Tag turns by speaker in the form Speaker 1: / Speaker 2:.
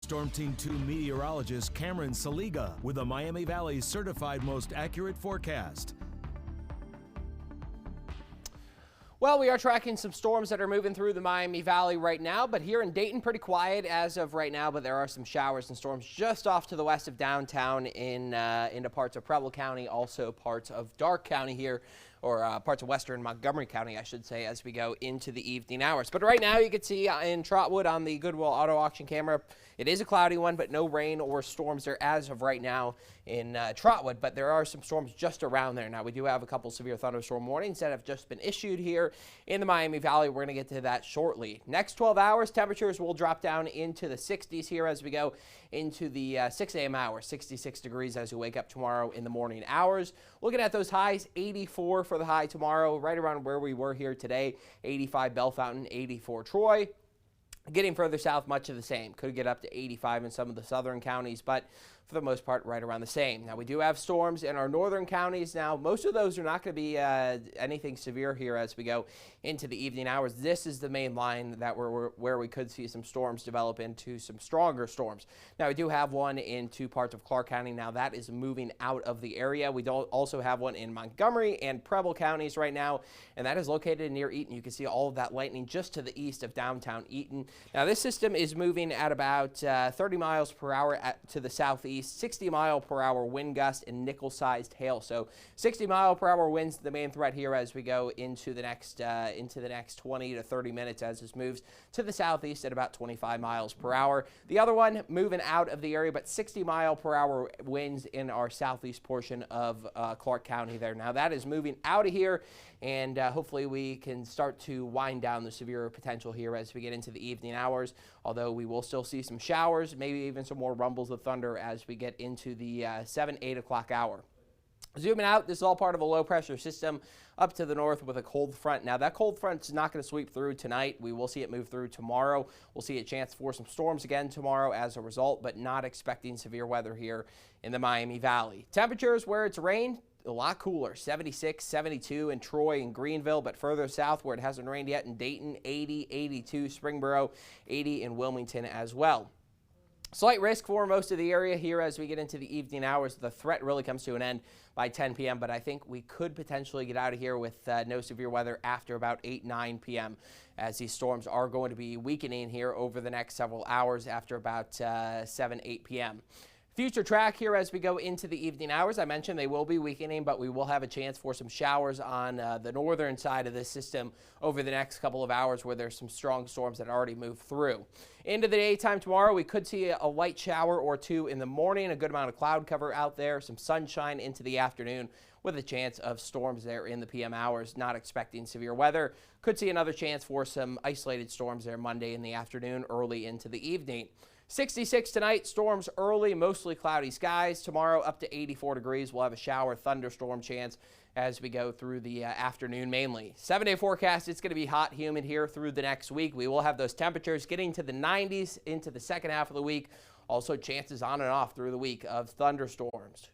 Speaker 1: Storm Team 2 meteorologist Cameron Saliga with the Miami Valley's certified most accurate forecast.
Speaker 2: Well, we are tracking some storms that are moving through the Miami Valley right now, but here in Dayton, pretty quiet as of right now, but there are some showers and storms just off to the west of downtown into parts of Preble County, also parts of Darke County here, or parts of western Montgomery County, I should say, as we go into the evening hours. But right now, you can see in Trotwood on the Goodwill Auto Auction camera, it is a cloudy one, but no rain or storms there as of right now in Trotwood, but there are some storms just around there. Now, we do have a couple severe thunderstorm warnings that have just been issued here in the Miami Valley. We're going to get to that shortly. Next 12 hours, temperatures will drop down into the 60s here as we go into the 6 a.m. hour, 66 degrees as we wake up tomorrow in the morning hours. Looking at those highs, 84 for the high tomorrow, right around where we were here today, 85 Bellefontaine, 84 Troy. Getting further south, much of the same. Could get up to 85 in some of the southern counties, but for the most part, right around the same. Now, we do have storms in our northern counties. Now, most of those are not going to be anything severe here as we go into the evening hours. This is the main line that where we could see some storms develop into some stronger storms. Now, we do have one in two parts of Clark County. Now, that is moving out of the area. We don't also have one in Montgomery and Preble counties right now, and that is located near Eaton. You can see all of that lightning just to the east of downtown Eaton. Now, this system is moving at about 30 miles per hour to the southeast. 60-mile-per-hour wind gust and nickel-sized hail. So 60-mile-per-hour winds the main threat here as we go into the next 20 to 30 minutes as this moves to the southeast at about 25 miles per hour. The other one moving out of the area, but 60-mile-per-hour winds in our southeast portion of Clark County there. Now that is moving out of here, and hopefully we can start to wind down the severe potential here as we get into the evening hours, although we will still see some showers, maybe even some more rumbles of thunder as we get into the 8 o'clock hour. Zooming out, this is all part of a low-pressure system up to the north with a cold front. Now, that cold front is not going to sweep through tonight. We will see it move through tomorrow. We'll see a chance for some storms again tomorrow as a result, but not expecting severe weather here in the Miami Valley. Temperatures where it's rained, a lot cooler, 76, 72 in Troy and Greenville, but further south where it hasn't rained yet in Dayton, 80, 82, Springboro, 80 in Wilmington as well. Slight risk for most of the area here as we get into the evening hours. The threat really comes to an end by 10 p.m., but I think we could potentially get out of here with no severe weather after about 8, 9 p.m. as these storms are going to be weakening here over the next several hours after about 7, 8 p.m. Future track here as we go into the evening hours. I mentioned they will be weakening, but we will have a chance for some showers on the northern side of this system over the next couple of hours where there's some strong storms that already moved through. Into the daytime tomorrow, we could see a light shower or two in the morning, a good amount of cloud cover out there, some sunshine into the afternoon with a chance of storms there in the PM hours. Not expecting severe weather. Could see another chance for some isolated storms there Monday in the afternoon, early into the evening. 66 tonight, storms early, mostly cloudy skies. Tomorrow up to 84 degrees. We'll have a shower, thunderstorm chance as we go through the afternoon mainly. 7-day forecast, it's going to be hot, humid here through the next week. We will have those temperatures getting to the 90s into the second half of the week. Also chances on and off through the week of thunderstorms.